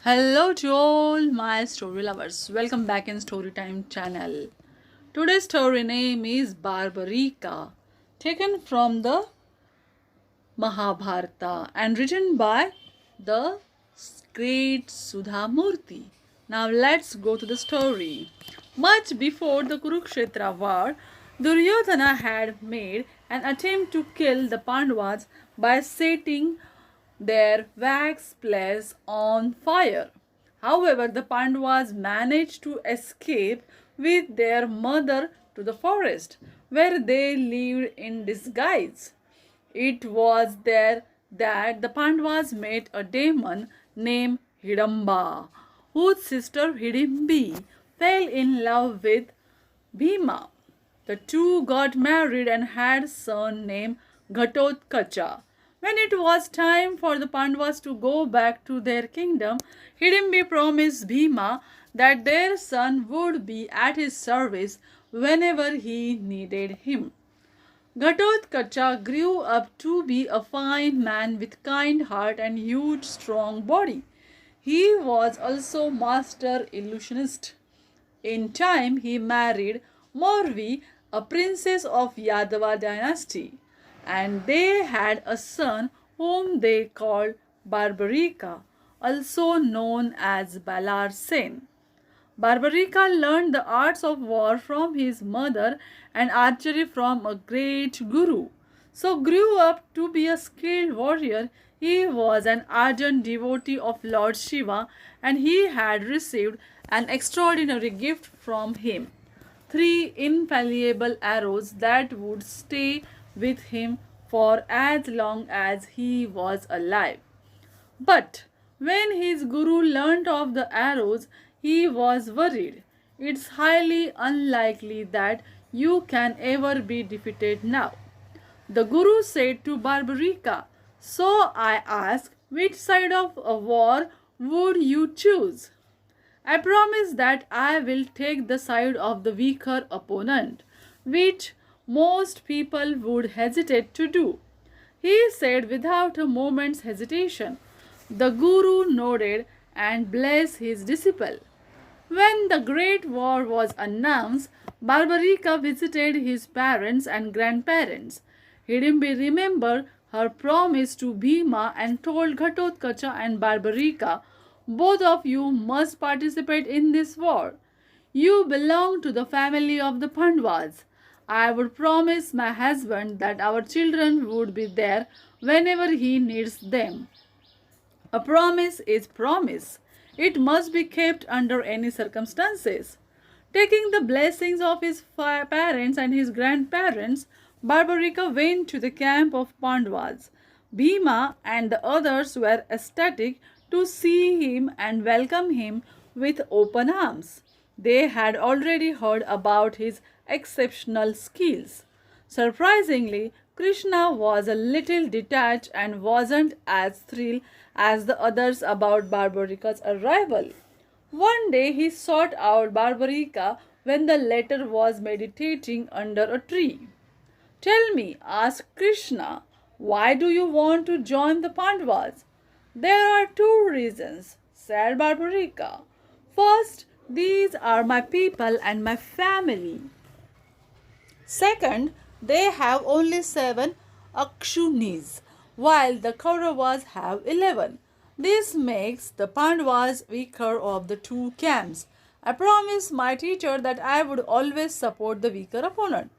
Hello to all my story lovers. Welcome back in Storytime channel. Today's story name is Barbarika, taken from the Mahabharata and written by the great Sudha Murty. Now let's go to the story. Much before the Kurukshetra war, Duryodhana had made an attempt to kill the Pandavas by setting their wax place on fire. However, the Pandavas managed to escape with their mother to the forest, where they lived in disguise. It was there that the Pandavas met a demon named Hidamba, whose sister Hidimbi fell in love with Bhima. The two got married and had a son named Ghatotkacha. When it was time for the Pandavas to go back to their kingdom, Hidimbi promised Bhima that their son would be at his service whenever he needed him. Ghatotkacha grew up to be a fine man with kind heart and huge strong body. He was also master illusionist. In time he married Morvi, a princess of Yadava dynasty, and they had a son whom they called Barbarika, also known as Balar Sen. Barbarika learned the arts of war from his mother and archery from a great guru. So grew up to be a skilled warrior. He was an ardent devotee of Lord Shiva and he had received an extraordinary gift from him. Three infallible arrows that would stay with him for as long as he was alive. But when his guru learnt of the arrows, he was worried. It's highly unlikely that you can ever be defeated now. The guru said to Barbarika, "So I ask, which side of a war would you choose?" "I promise that I will take the side of the weaker opponent, which most people would hesitate to do," he said without a moment's hesitation. The Guru nodded and blessed his disciple. When the Great War was announced, Barbarika visited his parents and grandparents. Hidimbi remembered her promise to Bhima and told Ghatotkacha and Barbarika, "Both of you must participate in this war. You belong to the family of the Pandavas. I would promise my husband that our children would be there whenever he needs them. A promise is promise. It must be kept under any circumstances." Taking the blessings of his parents and his grandparents, Barbarika went to the camp of Pandavas. Bhima and the others were ecstatic to see him and welcome him with open arms. They had already heard about his exceptional skills. Surprisingly, Krishna was a little detached and wasn't as thrilled as the others about Barbarika's arrival. One day he sought out Barbarika when the latter was meditating under a tree. "Tell me," asked Krishna, "why do you want to join the Pandavas?" "There are two reasons," said Barbarika. "First, these are my people and my family. Second, they have only 7 Akshunis, while the Kauravas have 11. This makes the Pandavas weaker of the two camps. I promised my teacher that I would always support the weaker opponent."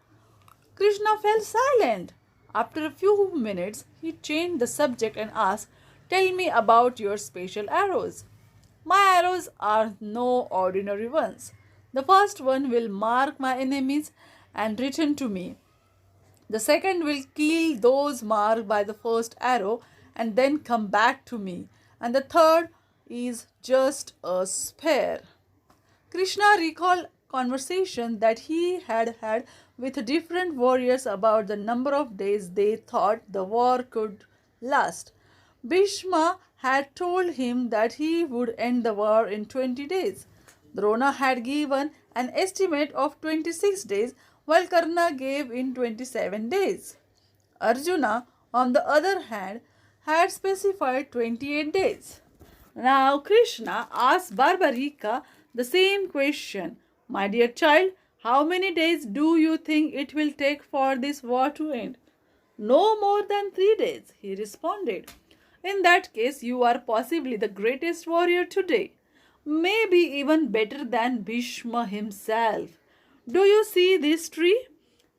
Krishna fell silent. After a few minutes, he changed the subject and asked, "Tell me about your special arrows." "My arrows are no ordinary ones. The first one will mark my enemies and return to me. The second will kill those marked by the first arrow and then come back to me. And the third is just a spare." Krishna recalled conversation that he had had with different warriors about the number of days they thought the war could last. Bhishma had told him that he would end the war in 20 days. Drona had given an estimate of 26 days, while Karna gave in 27 days. Arjuna, on the other hand, had specified 28 days. Now Krishna asked Barbarika the same question. My dear child, how many days do you think it will take for this war to end? No more than 3 days, he responded. In that case, you are possibly the greatest warrior today. Maybe even better than Bhishma himself. Do you see this tree?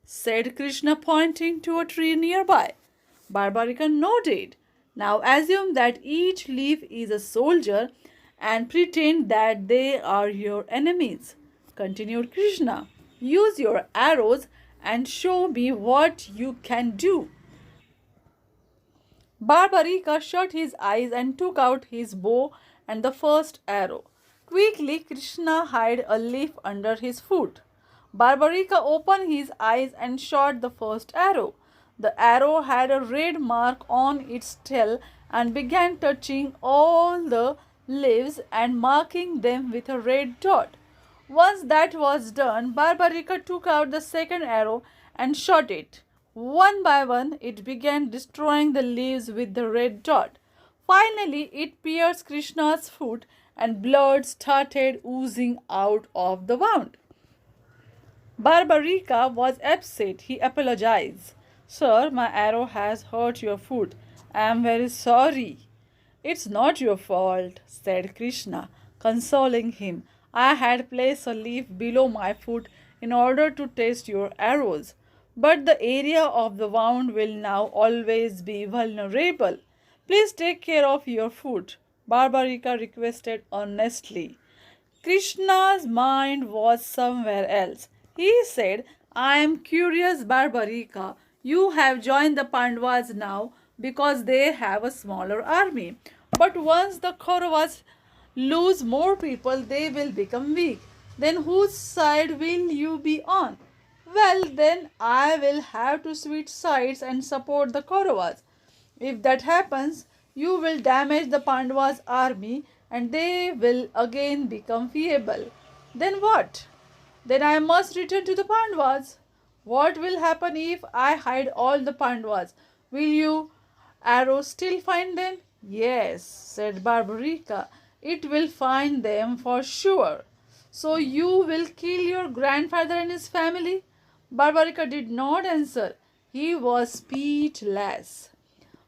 Said Krishna, pointing to a tree nearby. Barbarika nodded. Now assume that each leaf is a soldier and pretend that they are your enemies. Continued Krishna. Use your arrows and show me what you can do. Barbarika shut his eyes and took out his bow and the first arrow. Quickly, Krishna hid a leaf under his foot. Barbarika opened his eyes and shot the first arrow. The arrow had a red mark on its tail and began touching all the leaves and marking them with a red dot. Once that was done, Barbarika took out the second arrow and shot it. One by one, it began destroying the leaves with the red dot. Finally, it pierced Krishna's foot and blood started oozing out of the wound. Barbarika was upset. He apologized. Sir, my arrow has hurt your foot. I am very sorry. It's not your fault, said Krishna, consoling him. I had placed a leaf below my foot in order to test your arrows, but the area of the wound will now always be vulnerable. Please take care of your foot, Barbarika requested earnestly. Krishna's mind was somewhere else. He said, I am curious, Barbarika. You have joined the Pandavas now because they have a smaller army. But once the Kauravas lose more people, they will become weak. Then whose side will you be on? Well, then I will have to switch sides and support the Kauravas. If that happens, you will damage the Pandavas' army and they will again become feeble. Then what? Then I must return to the Pandavas. What will happen if I hide all the Pandavas? Will you arrows still find them? Yes, said Barbarika. It will find them for sure. So you will kill your grandfather and his family? Barbarika did not answer. He was speechless.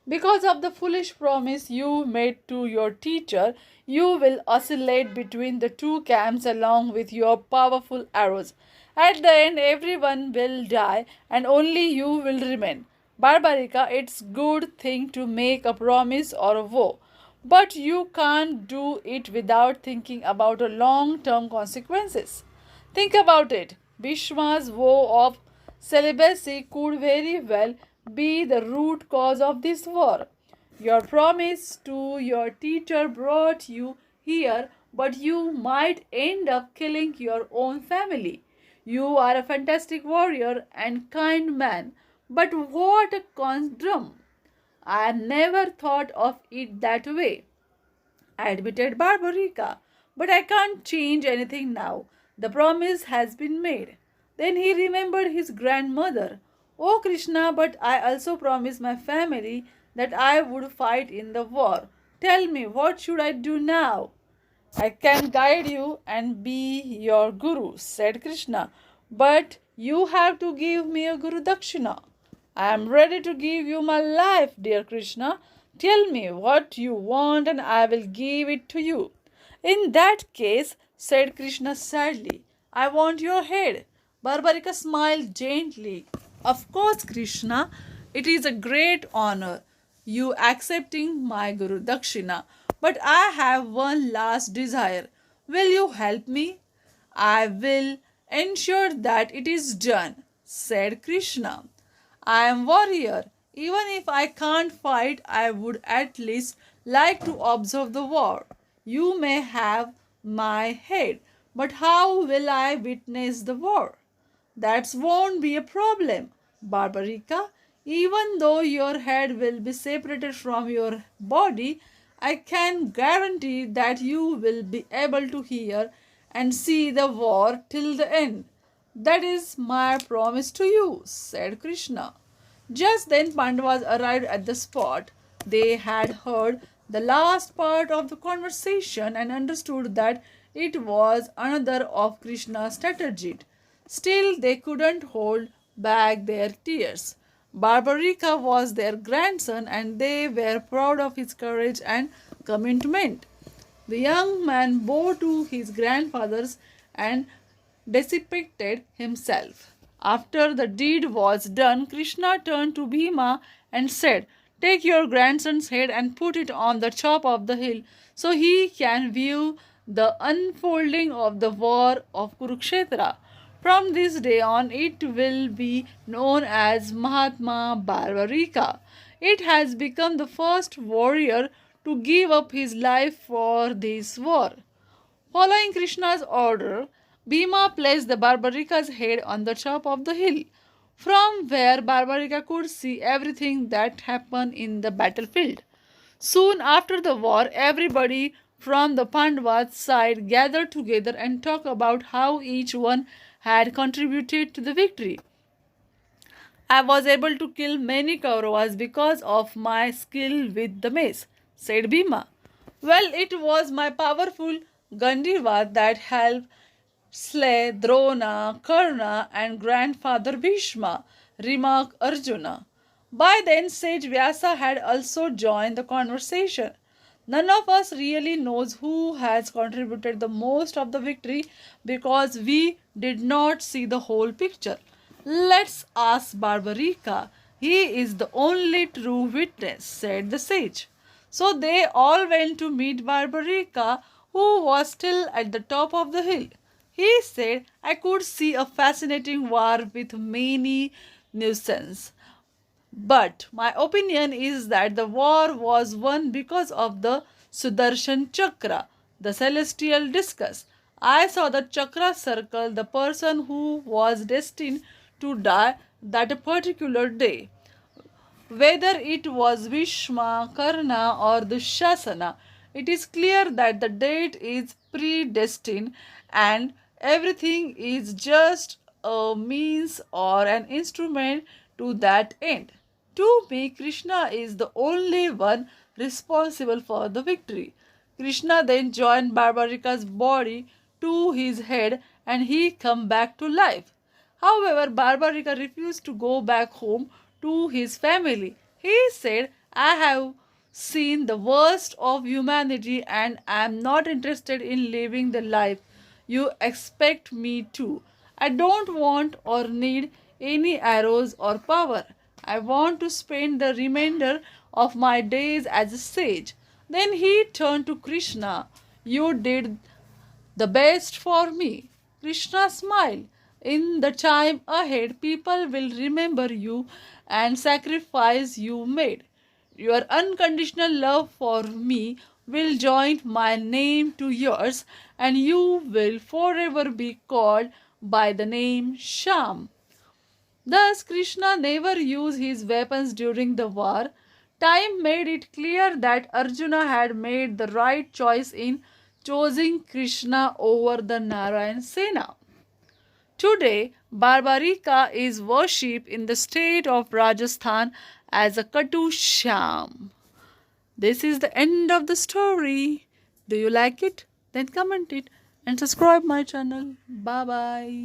Because of the foolish promise you made to your teacher, you will oscillate between the two camps along with your powerful arrows. At the end, everyone will die and only you will remain. Barbarika, it's good thing to make a promise or a vow, but you can't do it without thinking about the long-term consequences. Think about it. Bhishma's vow of celibacy could very well be the root cause of this war. Your promise to your teacher brought you here, but you might end up killing your own family. You are a fantastic warrior and kind man, but what a conundrum! I never thought of it that way, admitted Barbarika. But I can't change anything now. The promise has been made. Then he remembered his grandmother. Oh Krishna, but I also promised my family that I would fight in the war. Tell me, what should I do now? I can guide you and be your guru, said Krishna. But you have to give me a guru dakshina. I am ready to give you my life, dear Krishna. Tell me what you want and I will give it to you. In that case, said Krishna sadly, I want your head. Barbarika smiled gently. Of course, Krishna, it is a great honor you accepting my Guru Dakshina. But I have one last desire. Will you help me? I will ensure that it is done, said Krishna. I am warrior. Even if I can't fight, I would at least like to observe the war. You may have my head, but how will I witness the war? That won't be a problem, Barbarika. Even though your head will be separated from your body, I can guarantee that you will be able to hear and see the war till the end. That is my promise to you, said Krishna. Just then Pandavas arrived at the spot they had heard the last part of the conversation and understood that it was another of Krishna's strategies. Still, they couldn't hold back their tears. Barbarika was their grandson and they were proud of his courage and commitment. The young man bowed to his grandfathers and dissipated himself. After the deed was done, Krishna turned to Bhima and said, "Take your grandson's head and put it on the top of the hill so he can view the unfolding of the war of Kurukshetra. From this day on, it will be known as Mahatma Barbarika. It has become the first warrior to give up his life for this war." Following Krishna's order, Bhima placed the Barbarika's head on the top of the hill, from where Barbarika could see everything that happened in the battlefield. Soon after the war, everybody from the Pandavas' side gathered together and talked about how each one had contributed to the victory. "I was able to kill many Kauravas because of my skill with the mace," said Bhima. "Well, it was my powerful Gandirva that helped slay Drona, Karna, and grandfather Bhishma," remarked Arjuna. By then, sage Vyasa had also joined the conversation. "None of us really knows who has contributed the most of the victory because we did not see the whole picture. Let's ask Barbarika. He is the only true witness," said the sage. So they all went to meet Barbarika, who was still at the top of the hill. He said, "I could see a fascinating war with many nuisances. But my opinion is that the war was won because of the Sudarshan Chakra, the celestial discus. I saw the chakra circle the person who was destined to die that particular day. Whether it was Bhishma, Karna, or Dushasana, it is clear that the date is predestined and everything is just a means or an instrument to that end. To me, Krishna is the only one responsible for the victory." Krishna then joined Barbarika's body to his head and he came back to life. However, Barbarika refused to go back home to his family. He said, "I have seen the worst of humanity and I am not interested in living the life you expect me to. I don't want or need any arrows or power. I want to spend the remainder of my days as a sage." Then he turned to Krishna. "You did the best for me." Krishna smiled. "In the time ahead, people will remember you and sacrifice you made. Your unconditional love for me will join my name to yours, and you will forever be called by the name Sham." Thus, Krishna never used his weapons during the war. Time made it clear that Arjuna had made the right choice in choosing Krishna over the Narayan Sena. Today, Barbarika is worshipped in the state of Rajasthan as a Katu Sham. This is the end of the story. Do you like it? Then comment it and subscribe my channel. Bye bye.